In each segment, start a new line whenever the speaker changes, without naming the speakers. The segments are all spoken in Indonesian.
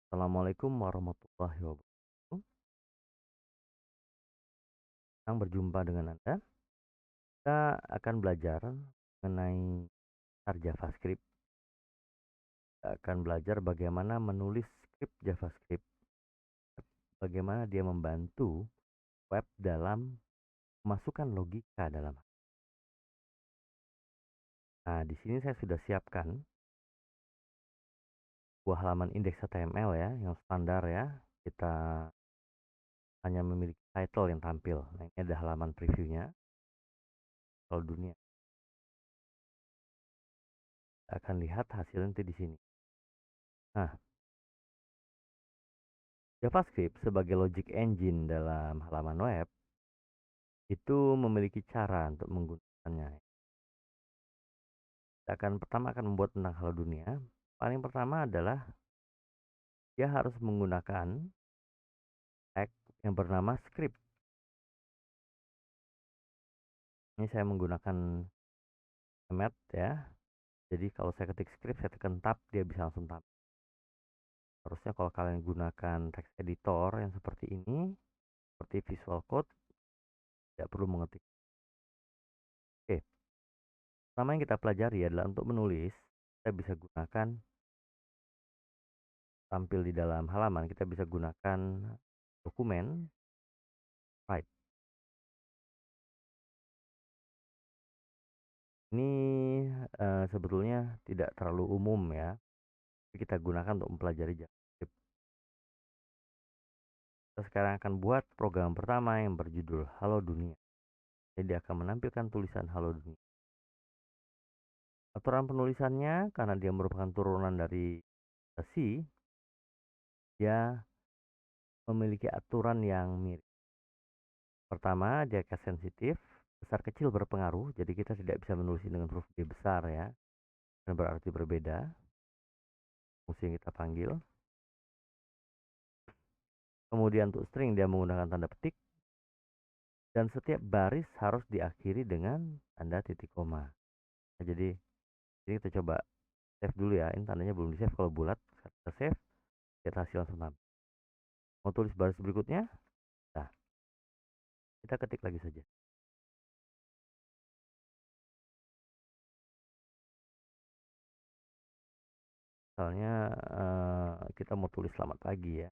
Assalamualaikum warahmatullahi wabarakatuh. Senang berjumpa dengan Anda. Kita akan belajar mengenai dasar JavaScript. Kita akan belajar bagaimana menulis skrip JavaScript, bagaimana dia membantu web dalam memasukkan logika dalam. Nah, di sini saya sudah siapkan buah halaman indeks HTML ya, yang standar ya. Kita hanya memiliki title yang tampil. Nah, ini ada halaman previewnya. Kalau dunia kita akan lihat hasilnya nanti di sini. Nah, JavaScript sebagai logic engine dalam halaman web itu memiliki cara untuk menggunakannya. Kita pertama akan membuat tentang hal dunia. Paling pertama adalah dia harus menggunakan tag yang bernama script. Ini saya menggunakan emet ya. Jadi kalau saya ketik script, saya tekan tab, dia bisa langsung tab. Harusnya kalau kalian gunakan text editor yang seperti ini, seperti Visual Code, tidak perlu mengetik. Oke, pertama yang kita pelajari adalah untuk menulis, kita bisa gunakan tampil di dalam halaman, kita bisa gunakan dokumen write. Ini sebetulnya tidak terlalu umum ya, tapi kita gunakan untuk mempelajari JavaScript. Kita sekarang akan buat program pertama yang berjudul Halo Dunia. Jadi akan menampilkan tulisan Halo Dunia. Aturan penulisannya karena dia merupakan turunan dari C, dia memiliki aturan yang mirip. Pertama, dia case sensitif, besar kecil berpengaruh, jadi kita tidak bisa menulis dengan huruf B besar ya, dan berarti berbeda fungsi yang kita panggil. Kemudian untuk string dia menggunakan tanda petik, dan setiap baris harus diakhiri dengan tanda titik koma. Nah, jadi kita coba save dulu ya, ini tandanya belum di save. Kalau bulat kita save, kita hasil langsung tampil. Mau tulis baris berikutnya, nah kita ketik lagi saja. Misalnya kita mau tulis selamat pagi ya,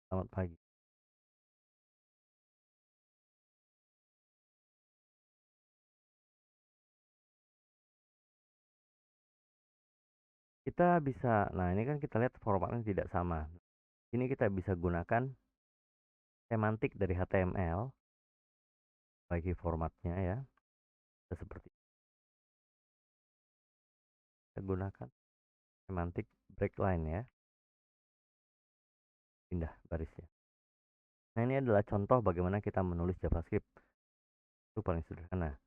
selamat pagi. Kita bisa, nah ini kan kita lihat formatnya tidak sama. Ini kita bisa gunakan semantik dari HTML bagi formatnya ya, seperti kita gunakan semantik breakline ya, pindah barisnya. Nah, ini adalah contoh bagaimana kita menulis JavaScript. Itu paling sederhana.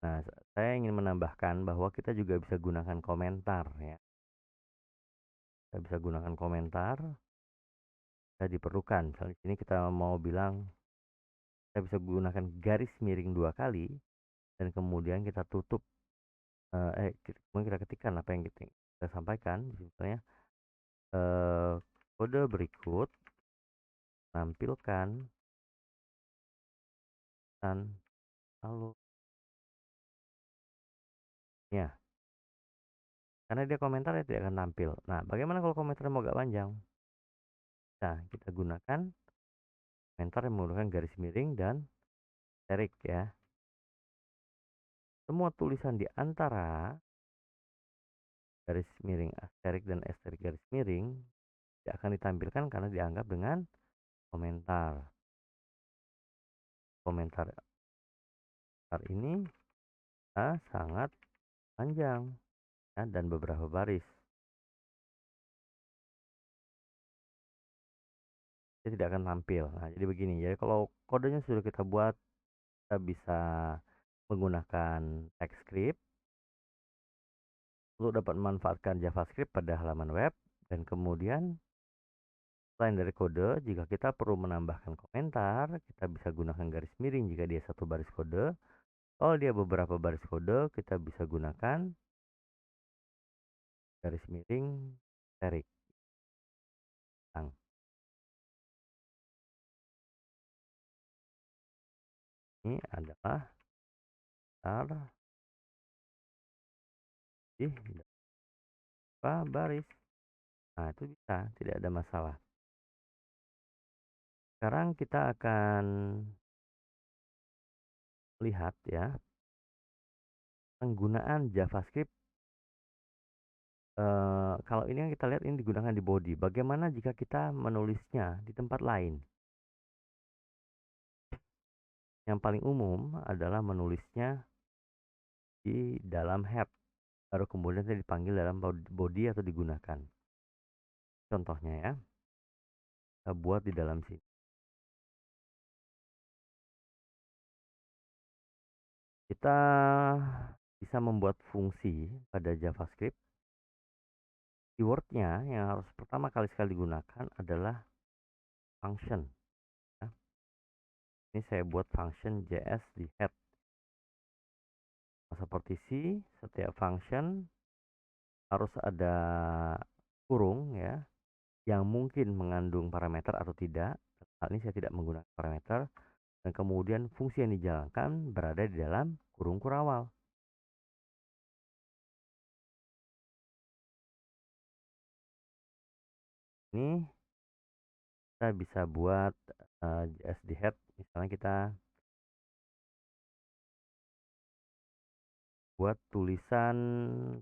Nah, saya ingin menambahkan bahwa kita juga bisa gunakan komentar ya. Kita bisa gunakan komentar. Kita diperlukan. Misalnya di sini kita mau bilang kita bisa gunakan garis miring 2 kali dan kemudian kita tutup kemudian kita ketikkan apa yang kita sampaikan. Misalnya kode berikut tampilkan dan lalu ya, karena dia komentar ya tidak akan tampil. Nah, bagaimana kalau komentar mau agak panjang? Nah, kita gunakan komentar yang menggunakan garis miring dan asterisk ya. Semua tulisan di antara garis miring asterisk dan asterisk garis miring tidak akan ditampilkan karena dianggap dengan komentar. Komentar ini sangat panjang ya, dan beberapa baris. Dia tidak akan tampil. Nah, jadi begini. Jadi kalau kodenya sudah kita buat, kita bisa menggunakan TypeScript untuk dapat memanfaatkan JavaScript pada halaman web, dan kemudian selain dari kode, jika kita perlu menambahkan komentar, kita bisa gunakan garis miring jika dia satu baris kode. Kalau dia beberapa baris kode, kita bisa gunakan garis miring, terik. Tang. Ini adalah tar di baris. Nah, itu bisa, tidak ada masalah. Sekarang kita akan lihat ya, penggunaan JavaScript. Kalau ini yang kita lihat ini digunakan di body. Bagaimana jika kita menulisnya di tempat lain? Yang paling umum adalah menulisnya di dalam head, baru kemudian dipanggil dalam body atau digunakan. Contohnya ya, kita buat di dalam sini. Kita bisa membuat fungsi pada JavaScript. Keywordnya yang harus pertama kali sekali digunakan adalah function. Ya. Ini saya buat function JS di head. Seperti C, setiap function harus ada kurung ya, yang mungkin mengandung parameter atau tidak. Hal ini saya tidak menggunakan parameter, dan kemudian fungsi yang dijalankan berada di dalam kurung kurawal. Ini kita bisa buat JS di head, misalnya kita buat tulisan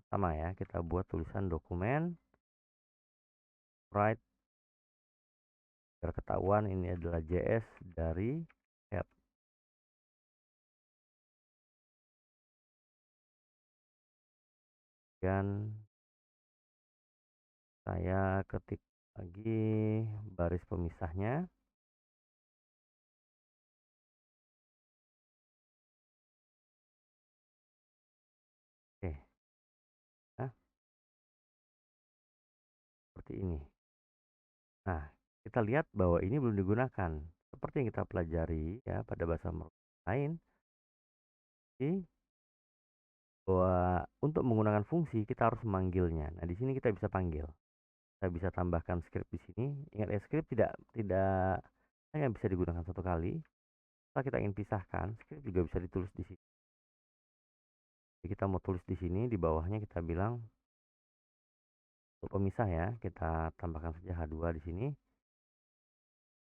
sama ya, kita buat tulisan dokumen write, biar ketahuan ini adalah JS dari head. Dan saya ketik lagi baris pemisahnya. Oke, nah seperti ini. Nah, kita lihat bahwa ini belum digunakan. Seperti yang kita pelajari ya pada bahasa lain, bahwa untuk menggunakan fungsi kita harus memanggilnya. Nah, di sini kita bisa panggil. Kita bisa tambahkan script di sini. Ingat ya, script tidak hanya bisa digunakan satu kali. Kalau kita ingin pisahkan, script juga bisa ditulis di sini. Jadi kita mau tulis di sini, di bawahnya kita bilang untuk pemisah ya, kita tambahkan saja H2 di sini.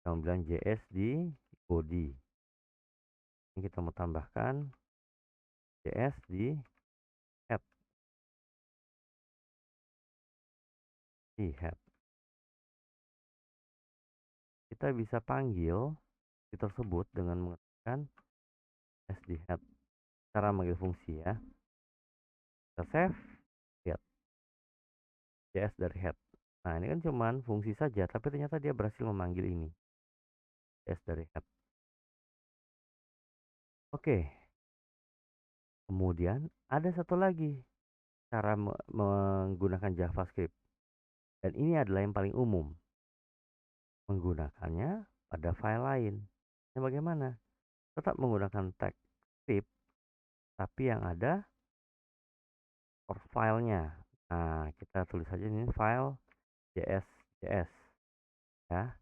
Kita bilang JS di body. Ini kita mau tambahkan JS di head. Kita bisa panggil tersebut dengan menggunakan JS di head. Cara manggil fungsi ya. Kita save, lihat JS dari head. Nah, ini kan cuman fungsi saja, tapi ternyata dia berhasil memanggil ini. JS dari head. Oke. Kemudian ada satu lagi cara menggunakan JavaScript. Dan ini adalah yang paling umum. Menggunakannya pada file lain. Nah, bagaimana? Tetap menggunakan tag script, tapi yang ada filenya. Nah, kita tulis saja ini file JS ya.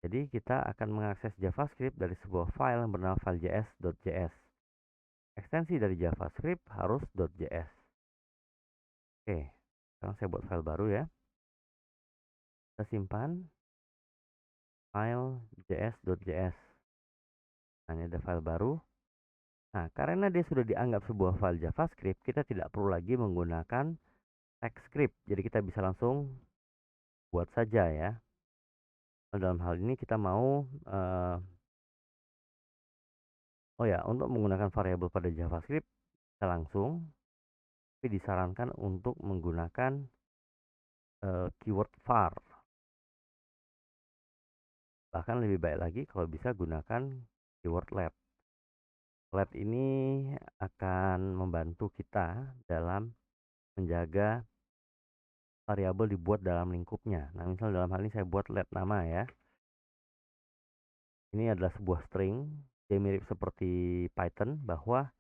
Jadi kita akan mengakses JavaScript dari sebuah file yang bernama file js.js. Ekstensi dari JavaScript harus .js. Oke, sekarang saya buat file baru ya. Kita simpan file js.js. Nah, ini ada file baru. Nah, karena dia sudah dianggap sebuah file JavaScript, kita tidak perlu lagi menggunakan TypeScript. Jadi kita bisa langsung buat saja ya. Dalam hal ini kita mau oh ya, untuk menggunakan variabel pada JavaScript kita langsung, tapi disarankan untuk menggunakan keyword var. Bahkan lebih baik lagi kalau bisa gunakan keyword let. Let ini akan membantu kita dalam menjaga variabel dibuat dalam lingkupnya. Nah, misal dalam hal ini saya buat let nama ya. Ini adalah sebuah string, dia mirip seperti Python bahwa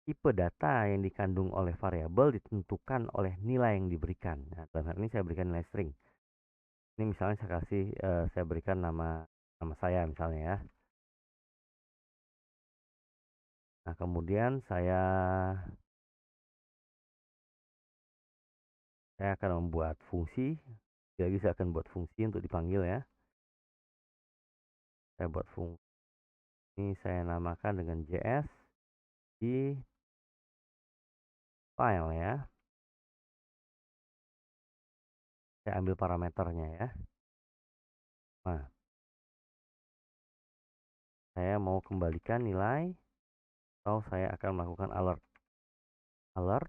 tipe data yang dikandung oleh variabel ditentukan oleh nilai yang diberikan. Nah, dalam hal ini saya berikan nilai string. Ini misalnya saya berikan nama nama saya misalnya ya. Nah, kemudian saya akan membuat fungsi. Jadi saya akan buat fungsi untuk dipanggil ya. Saya buat fungsi ini, saya namakan dengan JS di file ya. Saya ambil parameternya ya. Nah, saya mau kembalikan nilai atau saya akan melakukan alert. Alert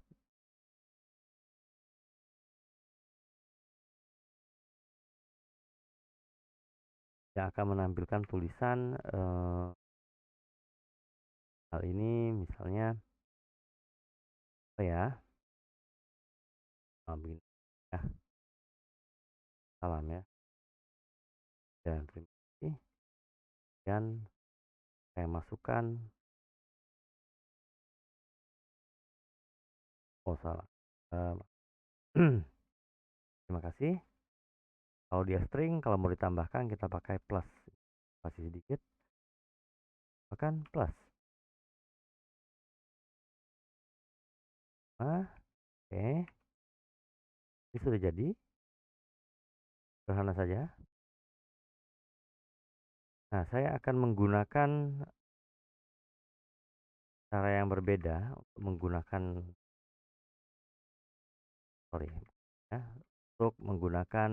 yang akan menampilkan tulisan hal ini misalnya apa ya? Begini ya. Salam ya. Dan terima kasih. Dan saya masukkan, oh salah. Terima kasih. Kalau dia string, kalau mau ditambahkan kita pakai plus. Kasih sedikit, bahkan plus. Nah, oke. Ini sudah jadi. Sederhana saja. Nah, saya akan menggunakan cara yang berbeda untuk menggunakan sorry ya, untuk menggunakan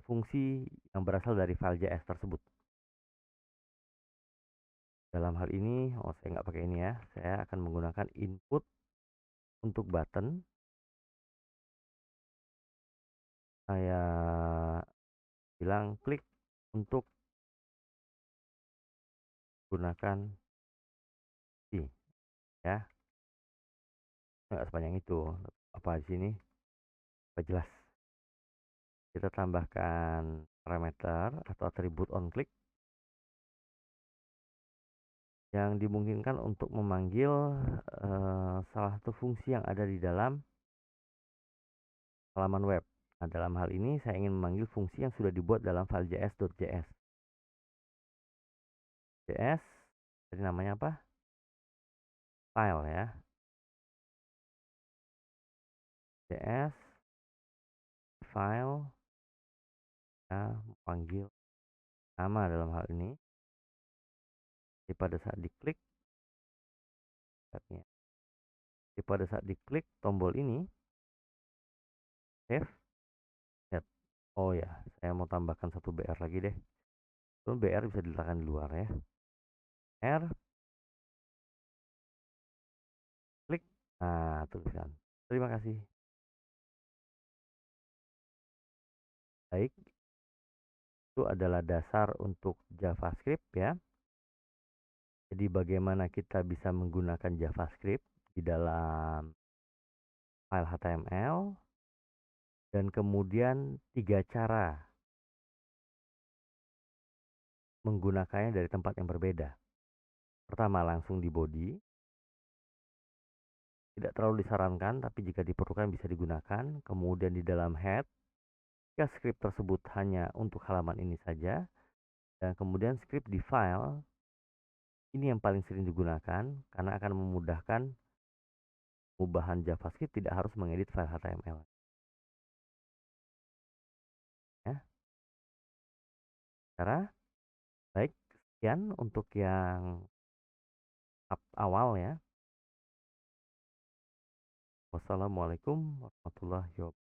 fungsi yang berasal dari file JS tersebut. Dalam hal ini, saya nggak pakai ini ya. Saya akan menggunakan input untuk button. Saya bilang klik untuk gunakan si ya. Nggak sepanjang itu. Apa di sini? Apa jelas? Kita tambahkan parameter atau atribut onClick yang dimungkinkan untuk memanggil salah satu fungsi yang ada di dalam halaman web. Nah, dalam hal ini saya ingin memanggil fungsi yang sudah dibuat dalam file js.js. JS, jadi namanya apa? File ya. JS, file, ya, panggil nama dalam hal ini. Jadi pada saat diklik, jadi pada saat diklik tombol ini, save, set. Oh ya, saya mau tambahkan satu BR lagi deh. Itu BR bisa diletakkan di luar ya. R, klik. Nah, tulisan. Terima kasih. Baik, itu adalah dasar untuk JavaScript ya. Jadi bagaimana kita bisa menggunakan JavaScript di dalam file HTML dan kemudian 3 cara menggunakannya dari tempat yang berbeda. Pertama, langsung di body. Tidak terlalu disarankan, tapi jika diperlukan bisa digunakan. Kemudian di dalam head, jika script tersebut hanya untuk halaman ini saja. Dan kemudian script di file, ini yang paling sering digunakan karena akan memudahkan perubahan JavaScript tidak harus mengedit file HTML. Ya, cara baik, sekian untuk yang awal ya. Wassalamualaikum warahmatullahi wabarakatuh.